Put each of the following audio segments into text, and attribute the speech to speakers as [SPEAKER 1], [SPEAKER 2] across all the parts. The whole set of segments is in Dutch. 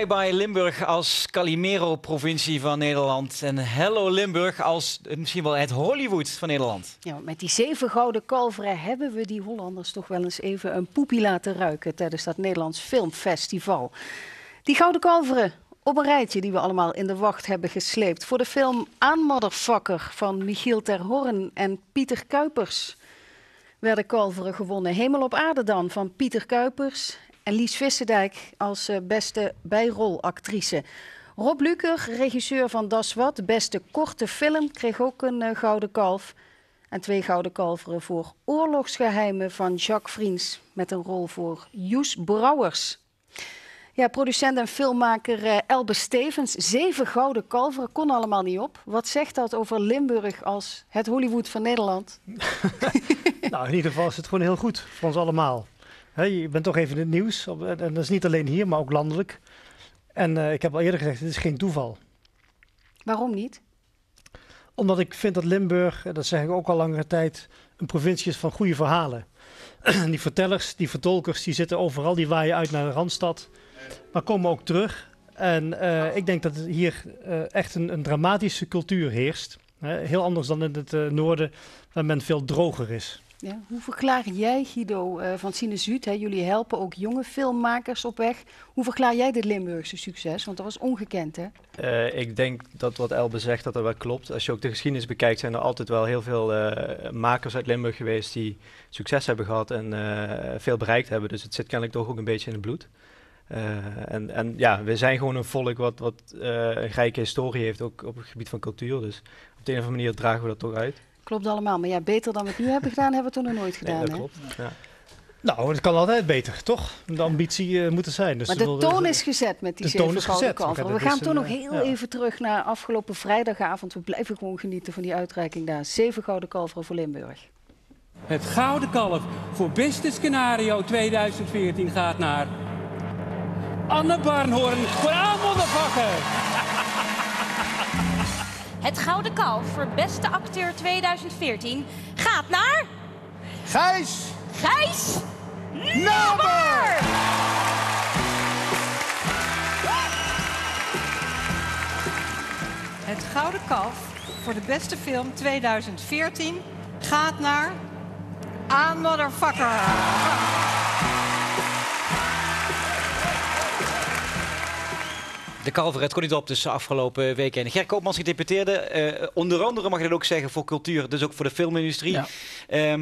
[SPEAKER 1] Bye Limburg als Calimero-provincie van Nederland. En hello Limburg als misschien wel het Hollywood van Nederland.
[SPEAKER 2] Ja, met die 7 gouden kalveren hebben we die Hollanders toch wel eens even een poepie laten ruiken tijdens dat Nederlands Filmfestival. Die gouden kalveren op een rijtje die we allemaal in de wacht hebben gesleept. Voor de film Aanmotherfucker van Michiel ter Horn en Pieter Kuipers werden kalveren gewonnen. Hemel op aarde dan van Pieter Kuipers en Lies Visserdijk als beste bijrolactrice. Rob Luker, regisseur van Das Wat, beste korte film, kreeg ook een gouden kalf. En 2 gouden kalveren voor Oorlogsgeheimen van Jacques Vriends met een rol voor Joes Brouwers. Ja, producent en filmmaker Elbe Stevens, 7 gouden kalveren, kon allemaal niet op. Wat zegt dat over Limburg als het Hollywood van Nederland?
[SPEAKER 3] Nou, in ieder geval is het gewoon heel goed voor ons allemaal. Je bent toch even in het nieuws. En dat is niet alleen hier, maar ook landelijk. En ik heb al eerder gezegd, het is geen toeval.
[SPEAKER 2] Waarom niet?
[SPEAKER 3] Omdat ik vind dat Limburg, dat zeg ik ook al langere tijd, een provincie is van goede verhalen. Die vertellers, die vertolkers, die zitten overal, die waaien uit naar de Randstad. Maar komen ook terug. En ik denk dat hier echt een dramatische cultuur heerst. Heel anders dan in het noorden, waar men veel droger is.
[SPEAKER 2] Ja, hoe verklaar jij, Guido van Cine Zuid, jullie helpen ook jonge filmmakers op weg. Hoe verklaar jij dit Limburgse succes? Want dat was ongekend, hè?
[SPEAKER 4] Ik denk dat wat Elbe zegt, dat wel klopt. Als je ook de geschiedenis bekijkt, zijn er altijd wel heel veel makers uit Limburg geweest die succes hebben gehad en veel bereikt hebben. Dus het zit kennelijk toch ook een beetje in het bloed. En ja, we zijn gewoon een volk wat een rijke historie heeft, ook op het gebied van cultuur. Dus op de een of andere manier dragen we dat toch uit.
[SPEAKER 2] Klopt allemaal, maar ja, beter dan we het nu hebben gedaan, hebben we het toen nog nooit gedaan.
[SPEAKER 4] Nee, dat
[SPEAKER 2] hè?
[SPEAKER 4] klopt. Ja.
[SPEAKER 3] Nou, het kan altijd beter, toch? De ambitie moet er zijn. Dus
[SPEAKER 2] maar de toon is gezet met die 7 gouden kalveren. We gaan toch nog heel even terug naar afgelopen vrijdagavond. We blijven gewoon genieten van die uitreiking daar. 7 gouden kalveren voor Limburg.
[SPEAKER 5] Het gouden kalf voor beste scenario 2014 gaat naar Anne Barnhoorn voor Aanmotherfucker.
[SPEAKER 6] Het gouden kalf voor beste acteur 2014 gaat naar
[SPEAKER 7] Gijs
[SPEAKER 6] Naber!
[SPEAKER 8] Het gouden kalf voor de beste film 2014 gaat naar Aanmotherfucker.
[SPEAKER 1] De kalveren, het kon niet op dus afgelopen weekend. Ger Koopmans, gedeputeerde, onder andere mag je dat ook zeggen voor cultuur, dus ook voor de filmindustrie. Ja.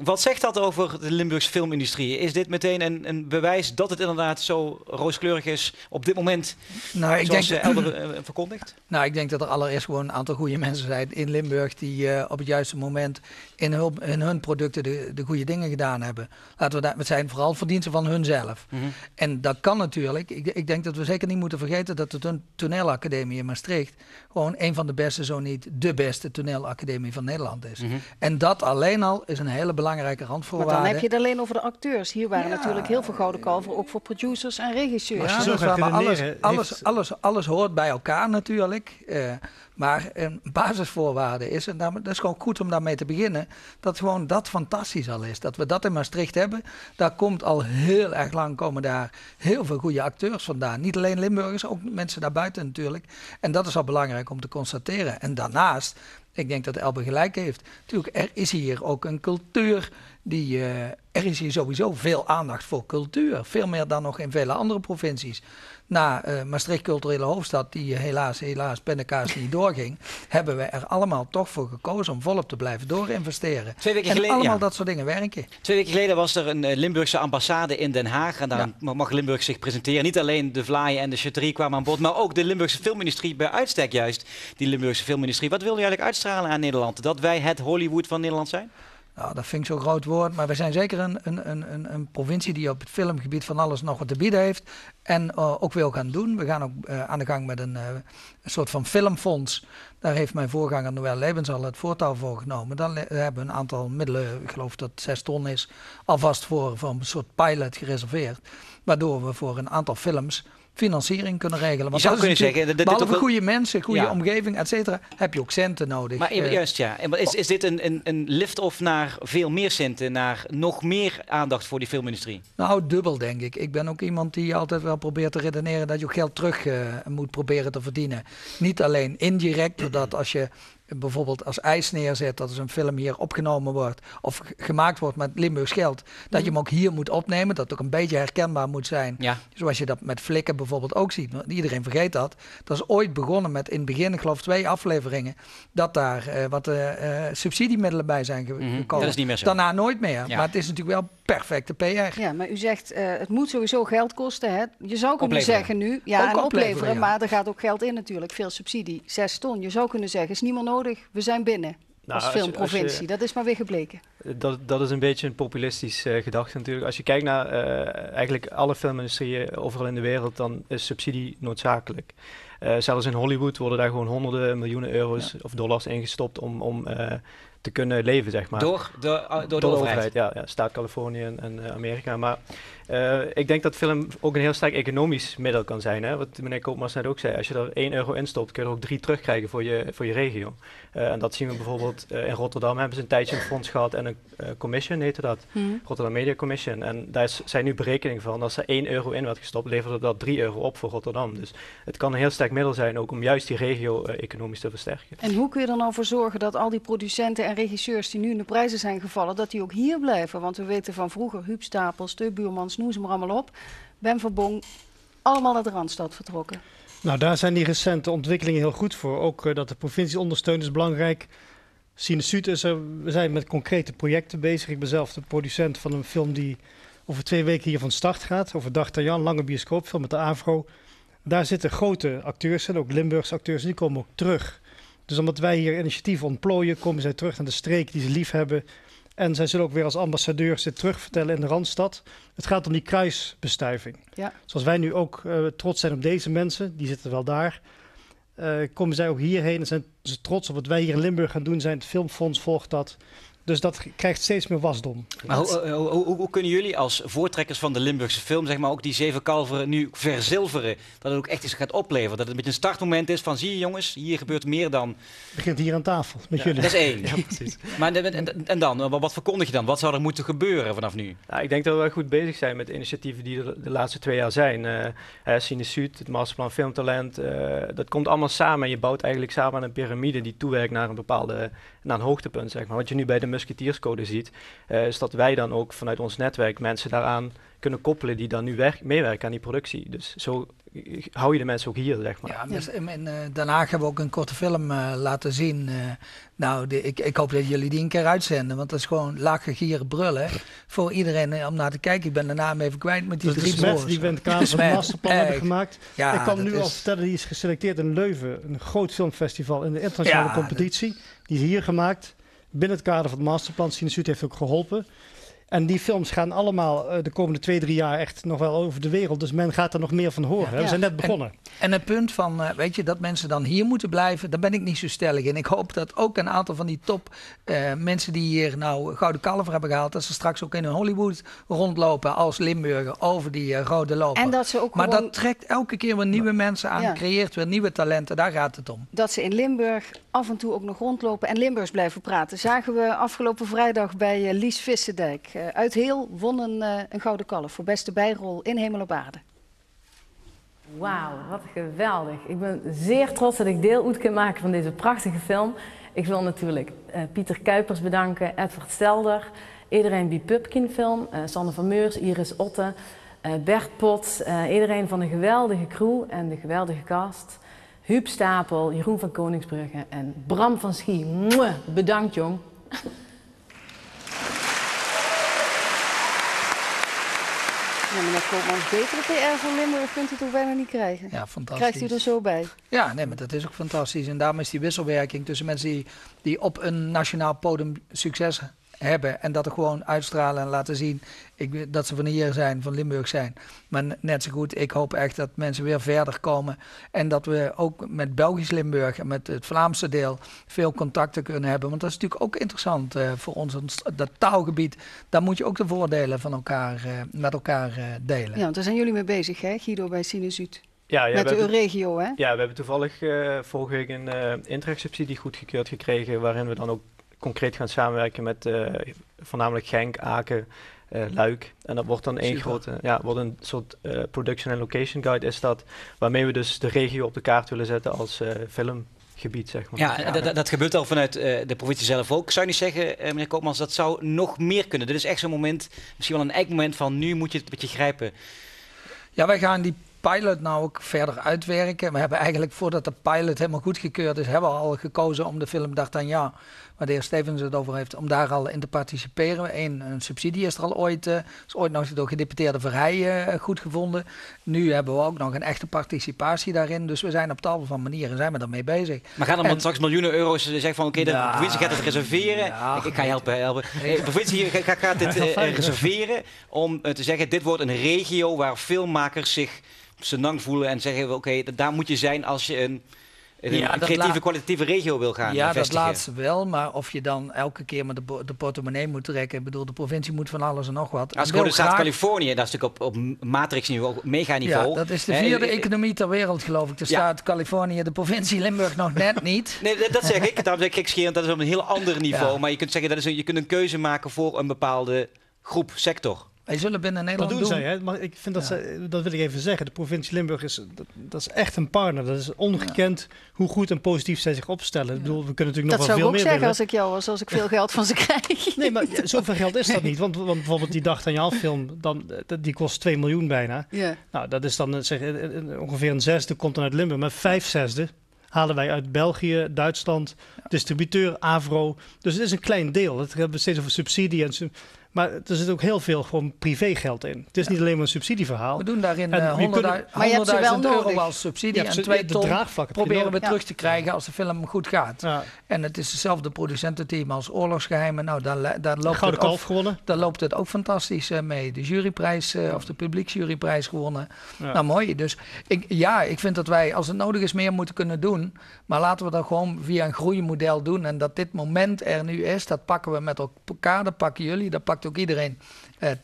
[SPEAKER 1] Wat zegt dat over de Limburgse filmindustrie? Is dit meteen een bewijs dat het inderdaad zo rooskleurig is op dit moment, zoals Elbe verkondigt?
[SPEAKER 9] Nou, ik denk dat er allereerst gewoon een aantal goede mensen zijn in Limburg die op het juiste moment in hun producten de goede dingen gedaan hebben. Laten we het zijn vooral verdiensten van hunzelf. En dat kan natuurlijk. Ik denk dat we zeker niet moeten vergeten dat de toneelacademie in Maastricht gewoon een van de beste, zo niet de beste toneelacademie van Nederland is. En dat alleen al is een hele belangrijke randvoorwaarde.
[SPEAKER 2] Maar dan heb je het alleen over de acteurs. Hier waren natuurlijk heel veel gouden kalveren, ook voor producers en regisseurs.
[SPEAKER 9] Ja, dat is waar, maar alles hoort bij elkaar natuurlijk. Maar een basisvoorwaarde is, en dat is gewoon goed om daarmee te beginnen, dat gewoon dat fantastisch al is. Dat we dat in Maastricht hebben, daar komt al heel erg lang, komen daar heel veel goede acteurs vandaan. Niet alleen Limburgers, ook mensen daarbuiten natuurlijk. En dat is al belangrijk om te constateren. En daarnaast, ik denk dat Elbe gelijk heeft. Natuurlijk, er is hier ook een cultuur er is hier sowieso veel aandacht voor cultuur. Veel meer dan nog in vele andere provincies. Na Maastricht culturele hoofdstad, die helaas pindakaas niet doorging, hebben we er allemaal toch voor gekozen om volop te blijven doorinvesteren.
[SPEAKER 1] 2 weken
[SPEAKER 9] en
[SPEAKER 1] geleden,
[SPEAKER 9] allemaal dat soort dingen werken.
[SPEAKER 1] 2 weken geleden was er een Limburgse ambassade in Den Haag. En daar mag Limburg zich presenteren. Niet alleen de vlaaien en de charcuterie kwamen aan bod, maar ook de Limburgse filmindustrie bij uitstek juist. Die Limburgse filmindustrie. Wat wil je eigenlijk uitstralen aan Nederland? Dat wij het Hollywood van Nederland zijn?
[SPEAKER 9] Nou, dat vind ik zo'n groot woord, maar we zijn zeker een provincie die op het filmgebied van alles nog wat te bieden heeft en ook wil gaan doen. We gaan ook aan de gang met een soort van filmfonds. Daar heeft mijn voorganger Noël Lebens al het voortouw voor genomen. Dan hebben we een aantal middelen, ik geloof dat 6 ton is, alvast voor een soort pilot gereserveerd. Waardoor we voor een aantal films financiering kunnen regelen. Want
[SPEAKER 1] je zou kunnen zeggen...
[SPEAKER 9] Behalve goede mensen, goede omgeving, et cetera, heb je ook centen nodig.
[SPEAKER 1] Maar juist, ja. Is dit een lift-off naar veel meer centen, naar nog meer aandacht voor die filmindustrie?
[SPEAKER 9] Nou, dubbel denk ik. Ik ben ook iemand die altijd wel probeert te redeneren dat je ook geld terug moet proberen te verdienen. Niet alleen indirect, doordat als je bijvoorbeeld als ijs neerzet, dat is een film hier opgenomen wordt of gemaakt wordt met Limburgs geld, dat je hem ook hier moet opnemen, dat het ook een beetje herkenbaar moet zijn. Ja. Zoals je dat met Flikken bijvoorbeeld ook ziet. Iedereen vergeet dat. Dat is ooit begonnen met in het begin, ik geloof 2 afleveringen, dat daar wat subsidiemiddelen bij zijn gekomen.
[SPEAKER 1] Dat is niet meer zo.
[SPEAKER 9] Daarna nooit meer. Ja. Maar het is natuurlijk wel perfecte PR.
[SPEAKER 2] Ja, maar u zegt, het moet sowieso geld kosten. Hè? Je zou kunnen zeggen nu, en opleveren, maar er gaat ook geld in natuurlijk. Veel subsidie, 6 ton. Je zou kunnen zeggen, is niet meer nodig, we zijn binnen. Als filmprovincie, dat is maar weer gebleken.
[SPEAKER 4] Dat is een beetje een populistisch gedachte natuurlijk. Als je kijkt naar eigenlijk alle filmindustrieën overal in de wereld, dan is subsidie noodzakelijk. Zelfs in Hollywood worden daar gewoon honderden miljoenen euro's of dollars ingestopt om te kunnen leven, zeg maar.
[SPEAKER 1] Door de overheid.
[SPEAKER 4] Ja, staat Californië en Amerika. Maar ik denk dat film ook een heel sterk economisch middel kan zijn. Hè? Wat meneer Koopmans net ook zei. Als je er 1 euro instopt, kun je er ook 3 terugkrijgen voor je regio. En dat zien we bijvoorbeeld in Rotterdam. Hebben ze een tijdje een fonds gehad en een commission, heette dat. Rotterdam Media Commission. En daar zijn nu berekeningen van. Als er 1 euro in werd gestopt, leverde dat 3 euro op voor Rotterdam. Dus het kan een heel sterk middel zijn ook om juist die regio economisch te versterken.
[SPEAKER 2] En hoe kun je er nou voor zorgen dat al die producenten en regisseurs die nu in de prijzen zijn gevallen, dat die ook hier blijven? Want we weten van vroeger, Huub Stapels, De Buurmans, noem ze maar allemaal op. Ben Verbong, allemaal naar de Randstad vertrokken.
[SPEAKER 3] Nou, daar zijn die recente ontwikkelingen heel goed voor. Ook dat de provincie ondersteunt is belangrijk. Cine Zuid we zijn met concrete projecten bezig. Ik ben zelf de producent van een film die over 2 weken hier van start gaat. Over Dag Tarjan, lange bioscoopfilm met de AVRO. Daar zitten grote acteurs en ook Limburgse acteurs. Die komen ook terug. Dus omdat wij hier initiatieven ontplooien, komen zij terug naar de streek die ze lief hebben. En zij zullen ook weer als ambassadeurs dit terugvertellen in de Randstad. Het gaat om die kruisbestuiving. Ja. Zoals wij nu ook trots zijn op deze mensen, die zitten wel daar. Komen zij ook hierheen en zijn ze trots op wat wij hier in Limburg gaan doen. Het Filmfonds volgt dat. Dus dat krijgt steeds meer wasdom.
[SPEAKER 1] Maar hoe kunnen jullie als voortrekkers van de Limburgse film, zeg maar, ook die 7 kalveren nu verzilveren? Dat het ook echt eens gaat opleveren. Dat het een beetje een startmoment is van, zie je jongens, hier gebeurt meer dan...
[SPEAKER 3] Het begint hier aan tafel met jullie.
[SPEAKER 1] Dat is 1.
[SPEAKER 4] Ja, precies.
[SPEAKER 1] Maar en dan, wat verkondig je dan? Wat zou er moeten gebeuren vanaf nu?
[SPEAKER 4] Nou, ik denk dat we wel goed bezig zijn met de initiatieven die er de laatste 2 jaar zijn. Cine Zuid, het Masterplan Filmtalent, dat komt allemaal samen. Je bouwt eigenlijk samen een piramide die toewerkt naar een hoogtepunt, zeg maar. Wat je nu bij de Musketierscode ziet, is dat wij dan ook vanuit ons netwerk mensen daaraan kunnen koppelen die dan nu meewerken aan die productie. Dus zo hou je de mensen ook hier, zeg maar.
[SPEAKER 9] Ja, dus in Den Haag hebben we ook een korte film laten zien. Ik hoop dat jullie die een keer uitzenden, want dat is gewoon lachen, gieren, brullen voor iedereen om naar te kijken. Ik ben de naam even kwijt met die 3 broers.
[SPEAKER 3] Die we in het kader van het masterplan hebben gemaakt. Ja, ik kan nu al vertellen, die is geselecteerd in Leuven, een groot filmfestival in de internationale competitie. Die is hier gemaakt. Binnen het kader van het masterplan. Cine Zuid heeft ook geholpen. En die films gaan allemaal de komende 2-3 jaar echt nog wel over de wereld. Dus men gaat er nog meer van horen. Ja. We zijn net begonnen.
[SPEAKER 9] En het punt van, dat mensen dan hier moeten blijven, daar ben ik niet zo stellig in. Ik hoop dat ook een aantal van die top mensen die hier nou Gouden Kalver hebben gehaald, dat ze straks ook in Hollywood rondlopen als Limburger over die rode loper.
[SPEAKER 2] En dat ze ook
[SPEAKER 9] maar dat trekt elke keer weer nieuwe mensen aan, creëert weer nieuwe talenten. Daar gaat het om.
[SPEAKER 2] Dat ze in Limburg af en toe ook nog rondlopen en Limburgs blijven praten. Zagen we afgelopen vrijdag bij Lies Vissendijk. Uit Heel won een Gouden Kalf voor beste bijrol in Hemel op Aarde.
[SPEAKER 10] Wauw, wat geweldig. Ik ben zeer trots dat ik deel uit kan maken van deze prachtige film. Ik wil natuurlijk Pieter Kuipers bedanken, Edward Stelder, iedereen bij Pupkin Film, Sander van Meurs, Iris Otte, Bert Pot, iedereen van de geweldige crew en de geweldige cast. Huub Stapel, Jeroen van Koningsbrugge en Bram van Schie. Bedankt, jong.
[SPEAKER 2] Ja, meneer Koopmans, betere PR voor Limburg kunt u toch bijna niet krijgen?
[SPEAKER 9] Ja, fantastisch.
[SPEAKER 2] Krijgt u er zo bij?
[SPEAKER 9] Ja, nee, maar dat is ook fantastisch. En daarom is die wisselwerking tussen mensen die op een nationaal podium succes hebben en dat er gewoon uitstralen en laten zien dat ze van hier zijn, van Limburg zijn. Maar net zo goed, ik hoop echt dat mensen weer verder komen en dat we ook met Belgisch Limburg en met het Vlaamse deel veel contacten kunnen hebben. Want dat is natuurlijk ook interessant voor ons, dat taalgebied. Daar moet je ook de voordelen van elkaar met elkaar delen.
[SPEAKER 2] Ja, want daar zijn jullie mee bezig, hè, Guido, bij Sinusuut.
[SPEAKER 4] Ja,
[SPEAKER 2] met de Euregio, hè?
[SPEAKER 4] Ja, we hebben toevallig vorige week een Interreg-subsidie goedgekeurd gekregen, waarin we dan ook concreet gaan samenwerken met voornamelijk Genk, Aken, Luik. En dat wordt dan wordt een soort production and location guide is dat, waarmee we dus de regio op de kaart willen zetten als filmgebied, zeg maar.
[SPEAKER 1] Ja, dat gebeurt al vanuit de provincie zelf ook. Zou je niet zeggen, meneer Koopmans, dat zou nog meer kunnen? Dit is echt zo'n moment, misschien wel een eikmoment van nu moet je het een beetje grijpen.
[SPEAKER 9] Ja, wij gaan die pilot nou ook verder uitwerken. We hebben eigenlijk, voordat de pilot helemaal goedgekeurd is, hebben we al gekozen om de film D'Artagnan, waar de heer Stevens het over heeft, om daar al in te participeren. Een subsidie is er al ooit nog door gedeputeerde Verheijen goed gevonden. Nu hebben we ook nog een echte participatie daarin. Dus we zijn op tal van manieren zijn we daarmee bezig.
[SPEAKER 1] Maar gaan dan straks miljoenen euro's zeggen van oké, de provincie gaat het reserveren. Ja, ik ga je helpen. De provincie gaat dit reserveren om te zeggen, dit wordt een regio waar filmmakers zich senang voelen en zeggen oké, daar moet je zijn als je een creatieve, kwalitatieve regio wil gaan
[SPEAKER 9] ja,
[SPEAKER 1] vestigen.
[SPEAKER 9] Dat laatste wel, maar of je dan elke keer met de portemonnee moet trekken. Ik bedoel, de provincie moet van alles en nog wat.
[SPEAKER 1] Als gewoon de staat Californië, dat is natuurlijk op matrixniveau, op meganiveau.
[SPEAKER 9] Ja, dat is de vierde economie ter wereld, geloof ik. De staat Californië, de provincie Limburg nog net niet.
[SPEAKER 1] Nee, dat zeg ik. Daarom zeg ik gekscherend, dat is op een heel ander niveau. Ja. Maar je kunt zeggen, je kunt een keuze maken voor een bepaalde groep, sector.
[SPEAKER 9] Wij zullen binnen Nederland
[SPEAKER 3] dat doen zij, hè? Maar ik vind dat wil ik even zeggen. De provincie Limburg dat is echt een partner. Dat is ongekend hoe goed en positief zij zich opstellen. Ik bedoel, we kunnen natuurlijk nog wel veel meer
[SPEAKER 2] zeggen als ik jou was, als ik veel geld van ze krijg.
[SPEAKER 3] Nee, maar zoveel geld is dat niet. Want bijvoorbeeld die D'Artagnan film, die kost 2 miljoen bijna.
[SPEAKER 2] Ja.
[SPEAKER 3] Nou, dat is dan ongeveer een zesde komt dan uit Limburg. Maar 5/6 halen wij uit België, Duitsland, distributeur, Avro. Dus het is een klein deel. Dat hebben we steeds over subsidie en maar er zit ook heel veel gewoon privégeld in. Het is niet alleen maar een subsidieverhaal.
[SPEAKER 9] We doen daarin 100.000 euro als subsidie en 2 ton proberen we terug te krijgen als de film goed gaat. Ja. En het is hetzelfde producententeam als Oorlogsgeheimen. Nou, daar loopt het ook fantastisch mee. De juryprijs of de publieksjuryprijs gewonnen. Ja. Nou, mooi. Dus ik vind dat wij, als het nodig is, meer moeten kunnen doen. Maar laten we dat gewoon via een groeimodel doen. En dat dit moment er nu is, dat pakken we met elkaar. Dat pakken jullie, dat pakt ook iedereen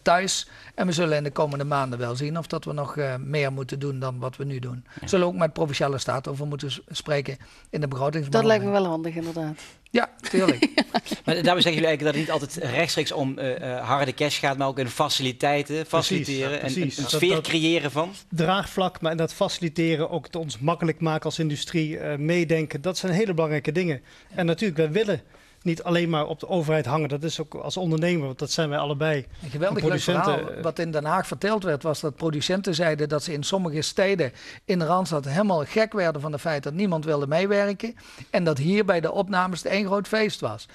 [SPEAKER 9] thuis. En we zullen in de komende maanden wel zien of dat we nog meer moeten doen dan wat we nu doen. Ja. Zullen we ook met Provinciale Staten over moeten spreken in de begrotingsbehandeling.
[SPEAKER 2] Dat lijkt me wel handig, inderdaad.
[SPEAKER 9] Ja, tuurlijk.
[SPEAKER 1] Maar daarmee zeggen jullie eigenlijk dat het niet altijd rechtstreeks om harde cash gaat, maar ook in faciliteren en een sfeer creëren van?
[SPEAKER 3] Draagvlak, maar dat faciliteren, ook het ons makkelijk maken als industrie, meedenken, dat zijn hele belangrijke dingen. En natuurlijk, wij willen niet alleen maar op de overheid hangen. Dat is ook als ondernemer, want dat zijn wij allebei.
[SPEAKER 9] Een geweldig leuk verhaal wat in Den Haag verteld werd, was dat producenten zeiden dat ze in sommige steden in de Randstad helemaal gek werden van het feit dat niemand wilde meewerken. En dat hier bij de opnames het één groot feest was.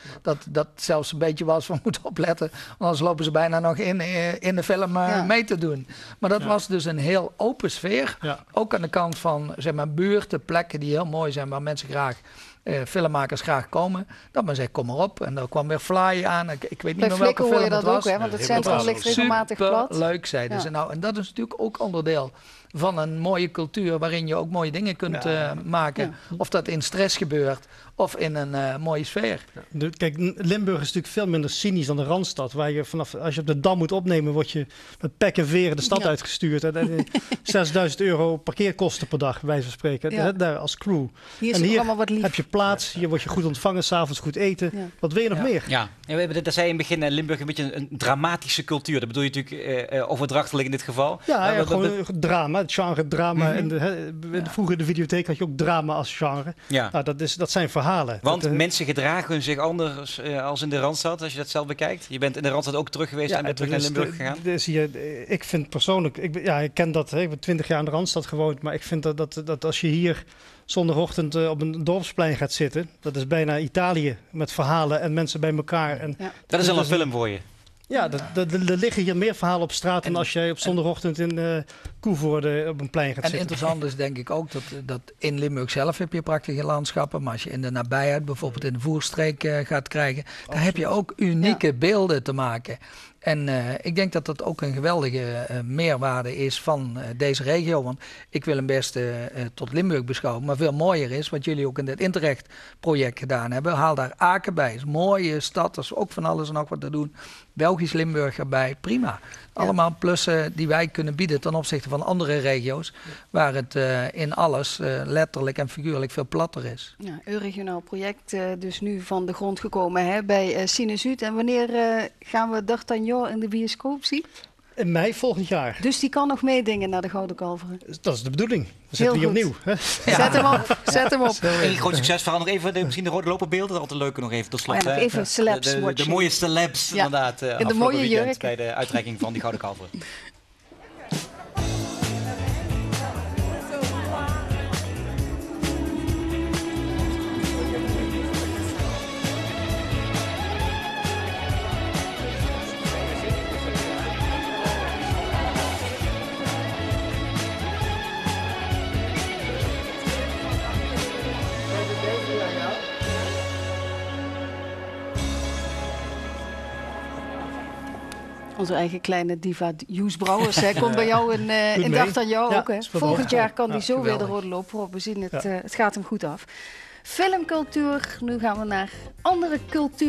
[SPEAKER 9] Dat zelfs een beetje was van moeten opletten, want anders lopen ze bijna nog in de film mee te doen. Maar dat was dus een heel open sfeer. Ja. Ook aan de kant van zeg maar, buurten, plekken die heel mooi zijn, waar mensen graag filmmakers graag komen, dat men zegt kom maar op. En dan kwam weer Fly aan. Ik weet niet meer welke film het was.
[SPEAKER 2] Ook, hè? Want het centrum ligt regelmatig plat.
[SPEAKER 9] Leuk, zeiden ze. Nou, en dat is natuurlijk ook onderdeel van een mooie cultuur waarin je ook mooie dingen kunt maken. Ja. Of dat in stress gebeurt of in een mooie sfeer.
[SPEAKER 3] Ja. Kijk, Limburg is natuurlijk veel minder cynisch dan de Randstad. Waar je als je op de Dam moet opnemen, word je met pek en veren de stad uitgestuurd. En 6.000 euro parkeerkosten per dag, bij wijze van spreken.
[SPEAKER 2] Ja.
[SPEAKER 3] Daar als crew.
[SPEAKER 2] Hier allemaal wat lief.
[SPEAKER 3] Heb je plaats, hier word je goed ontvangen, 's avonds goed eten. Ja. Wat wil je nog meer?
[SPEAKER 1] Ja, dat zei je in het begin, Limburg een beetje een dramatische cultuur. Dat bedoel je natuurlijk overdrachtelijk in dit geval.
[SPEAKER 3] Ja, gewoon drama, het genre drama. En vroeger in de videotheek had je ook drama als genre. Ja. Nou, dat zijn verhalen.
[SPEAKER 1] Want mensen gedragen zich anders als in de Randstad, als je dat zelf bekijkt. Je bent in de Randstad ook terug geweest en bent terug naar Limburg gegaan.
[SPEAKER 3] Ik vind persoonlijk, ik ken dat, ik heb 20 jaar in de Randstad gewoond, maar ik vind dat als je hier zondagochtend op een dorpsplein gaat zitten, dat is bijna Italië met verhalen en mensen bij elkaar. En
[SPEAKER 1] dat is al een film voor je.
[SPEAKER 3] Ja, er liggen hier meer verhalen op straat dan als jij op zondagochtend in Koevoorde op een plein gaat zitten.
[SPEAKER 9] En interessant is denk ik ook dat in Limburg zelf heb je prachtige landschappen. Maar als je in de nabijheid, bijvoorbeeld in de Voerstreek gaat krijgen, daar heb je ook unieke beelden te maken. En ik denk dat dat ook een geweldige meerwaarde is van deze regio. Want ik wil hem best tot Limburg beschouwen. Maar veel mooier is, wat jullie ook in dit Interreg-project gedaan hebben. Haal daar Aken bij. Het is een mooie stad. Er is ook van alles en nog wat te doen. Belgisch Limburg erbij. Prima. Allemaal plussen die wij kunnen bieden ten opzichte van andere regio's. Waar het in alles letterlijk en figuurlijk veel platter is.
[SPEAKER 2] Ja, een regionaal project dus nu van de grond gekomen hè, bij Cinezuid. En wanneer gaan we D'Artagnan in de bioscoop zien?
[SPEAKER 3] In mei volgend jaar.
[SPEAKER 2] Dus die kan nog meedingen naar de Gouden Kalveren?
[SPEAKER 3] Dat is de bedoeling. We zetten die opnieuw. Hè?
[SPEAKER 2] Ja. Zet hem op.
[SPEAKER 1] Een groot succesverhaal. Nog even misschien de rode loperbeelden. Dat is altijd leuk nog even tot slot.
[SPEAKER 2] Oh ja, nog even celebs
[SPEAKER 1] de mooie celebs inderdaad.
[SPEAKER 2] In de mooie jurk.
[SPEAKER 1] Bij de uitreiking van die Gouden Kalveren.
[SPEAKER 2] Onze eigen kleine diva Joes Brouwers komt bij jou in D'Artagnan ook. Hè? Volgend jaar kan die zo weer de rode loper op. We zien het, het gaat hem goed af. Filmcultuur, nu gaan we naar andere cultuur.